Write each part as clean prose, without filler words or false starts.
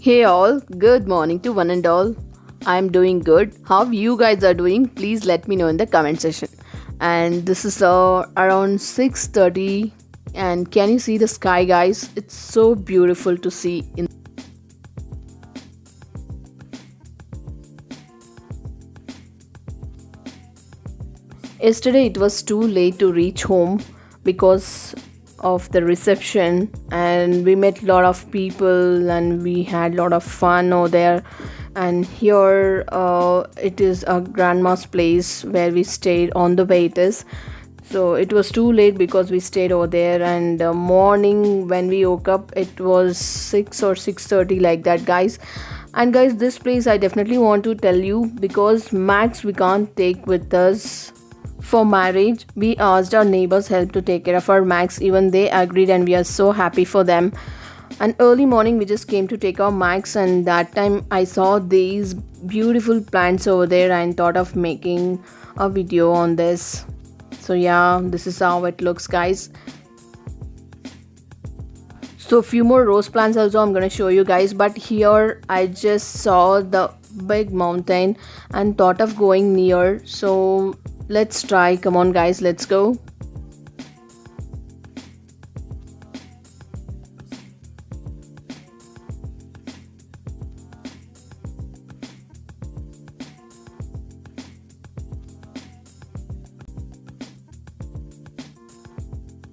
Hey all, good morning to one and all. I'm doing good. How you guys are doing? Please let me know in the comment section. And this is around 6:30 and can you see the sky guys? It's so beautiful to see in Yesterday it was too late to reach home because of the reception, and we met a lot of people and we had a lot of fun over there. And here it is a grandma's place where we stayed on the way it is. So it was too late because we stayed over there, and morning when we woke up it was 6 or 6:30 like that guys. And guys, this place I definitely want to tell you because Max we can't take with us for marriage. We asked our neighbors help to take care of our Max. Even they agreed and we are so happy for them. And early morning we just came to take our Max, and that time I saw these beautiful plants over there and thought of making a video on this. So yeah, this is how it looks guys. So few more rose plants also I'm gonna show you guys, but here I just saw the big mountain and thought of going near. So let's try. Come on guys, let's go.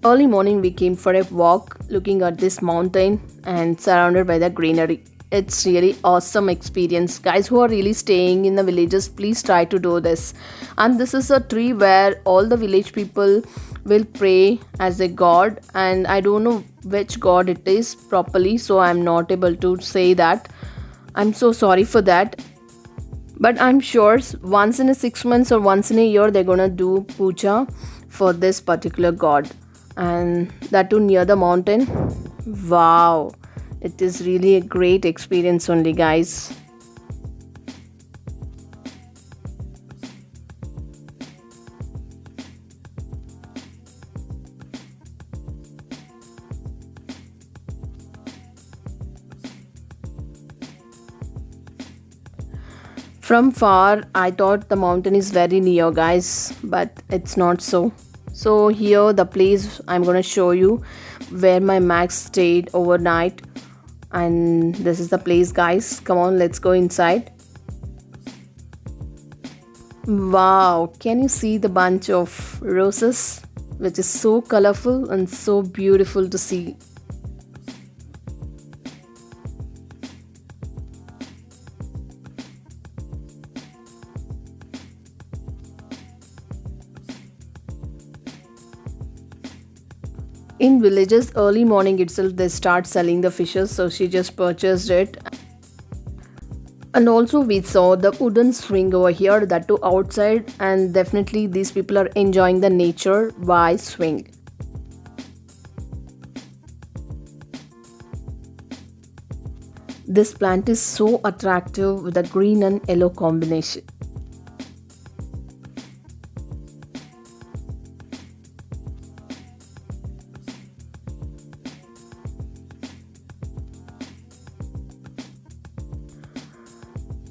Early morning we came for a walk looking at this mountain and surrounded by the greenery. It's really awesome experience. Guys who are really staying in the villages, please try to do this. And this is a tree where all the village people will pray as a god, and I don't know which god it is properly, so I'm not able to say that. I'm so sorry for that. But I'm sure once in a 6 months or once in a year they're gonna do puja for this particular god, and that too near the mountain. Wow, it is really a great experience only guys. From far I thought the mountain is very near guys, but it's not so. So here the place I'm gonna show you where my Max stayed overnight, and this is the place guys. Come on, let's go inside. Wow, can you see the bunch of roses which is so colorful and so beautiful to see. In villages early morning itself they start selling the fishes, so she just purchased it. And also we saw the wooden swing over here, that too outside, and definitely these people are enjoying the nature by swing. This plant is so attractive with a green and yellow combination.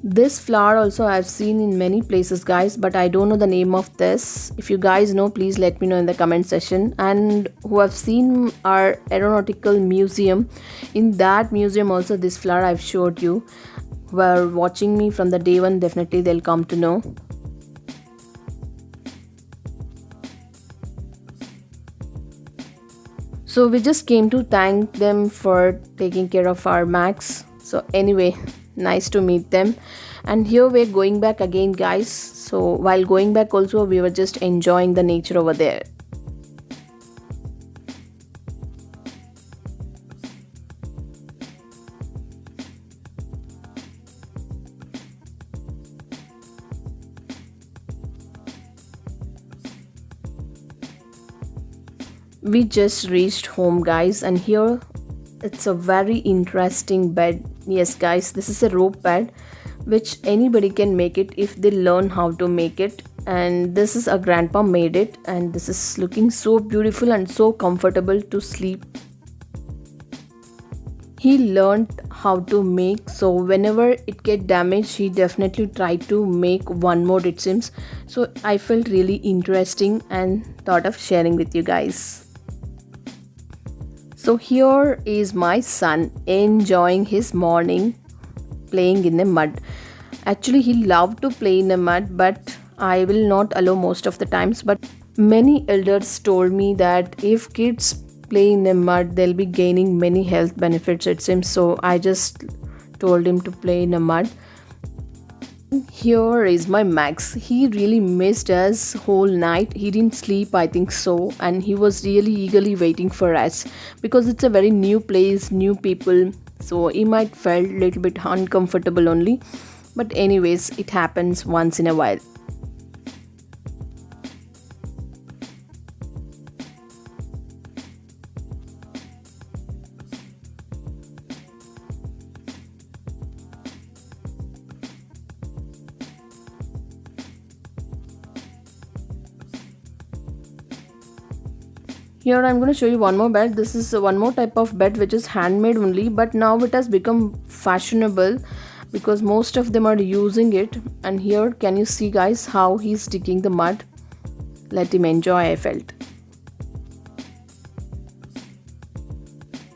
This flower also I've seen in many places guys, but I don't know the name of this. If you guys know, please let me know in the comment section. And who have seen our aeronautical museum, in that museum also this flower I've showed you. Who are watching me from the day one, definitely they'll come to know. So we just came to thank them for taking care of our Max. So anyway, nice to meet them. And here we're going back again guys. So while going back also we were just enjoying the nature over there. We just reached home guys, and here it's a very interesting bed. Yes guys, this is a rope bed which anybody can make it if they learn how to make it. And this is a grandpa made it, and this is looking so beautiful and so comfortable to sleep. He learned how to make. So whenever it get damaged, he definitely try to make one more, it seems. So I felt really interesting and thought of sharing with you guys. So here is my son enjoying his morning playing in the mud. Actually, he loved to play in the mud, but I will not allow most of the times. But many elders told me that if kids play in the mud, they'll be gaining many health benefits, it seems. So I just told him to play in the mud. Here is my Max. He really missed us whole night. He didn't sleep, I think so, and he was really eagerly waiting for us because it's a very new place, new people. So he might felt a little bit uncomfortable only. But anyways, it happens once in a while. Here I'm going to show you one more bed. This is one more type of bed which is handmade only, but now it has become fashionable because most of them are using it. And here can you see guys how he's digging the mud? Let him enjoy, I felt.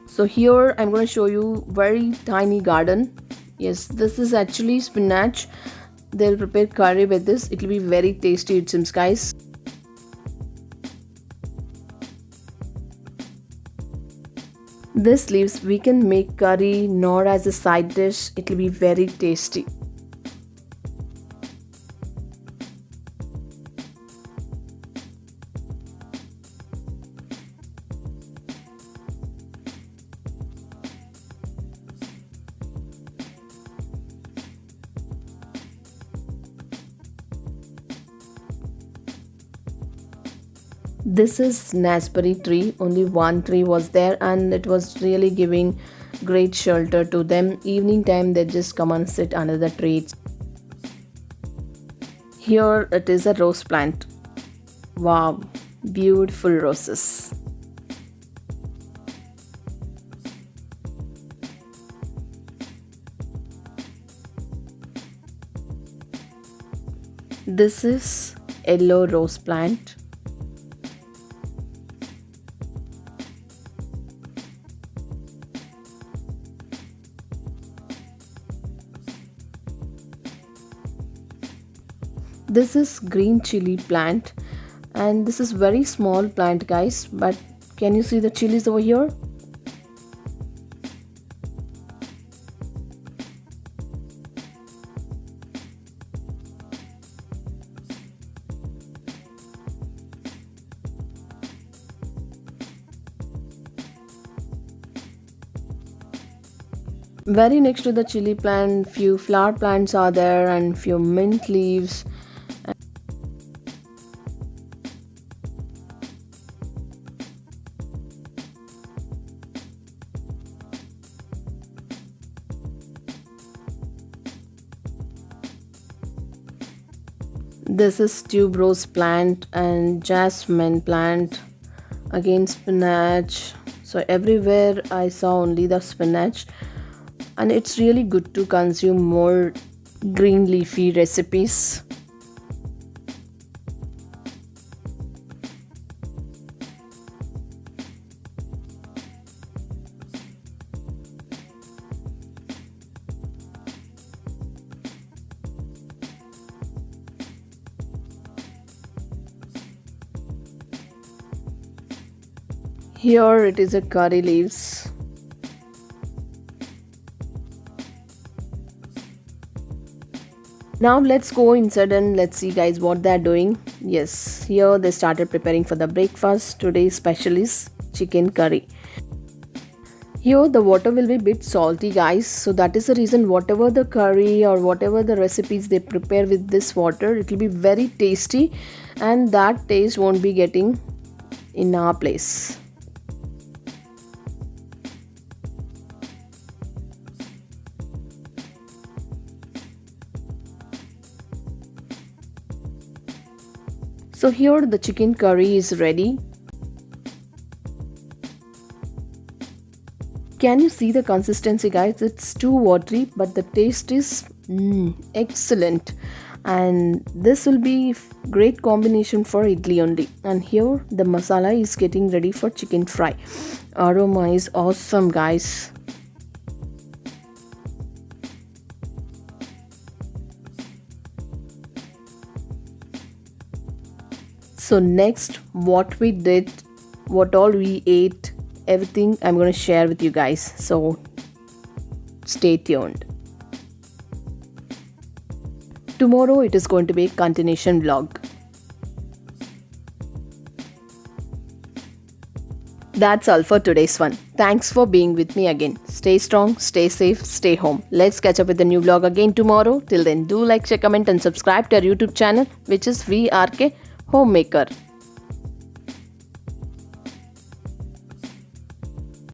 So here I'm going to show you very tiny garden. Yes, this is actually spinach. They'll prepare curry with this. It will be very tasty, it seems guys. This leaves we can make curry nor as a side dish. It will be very tasty. This is raspberry tree. Only one tree was there and it was really giving great shelter to them. Evening time they just come and sit under the trees. Here it is a rose plant. Wow, beautiful roses. This is yellow rose plant. This is green chili plant and this is very small plant guys, but can you see the chilies over here? Very next to the chili plant, few flower plants are there and few mint leaves. This is tuberose plant and jasmine plant. Again spinach. So everywhere I saw only the spinach. And it's really good to consume more green leafy recipes. Here it is a curry leaves. Now let's go inside and let's see guys what they're doing. Yes, here they started preparing for the breakfast. Today's special is chicken curry. Here the water will be a bit salty guys, so that is the reason whatever the curry or whatever the recipes they prepare with this water, it will be very tasty and that taste won't be getting in our place. So here the chicken curry is ready. Can you see the consistency, guys? It's too watery, but the taste is excellent. And this will be great combination for idli only. And here the masala is getting ready for chicken fry. Aroma is awesome, guys. So next, what we did, what all we ate, everything I'm going to share with you guys. So stay tuned. Tomorrow it is going to be a continuation vlog. That's all for today's one. Thanks for being with me again. Stay strong, stay safe, stay home. Let's catch up with the new vlog again tomorrow. Till then, do like, share, comment, and subscribe to our YouTube channel, which is VRK Homemaker.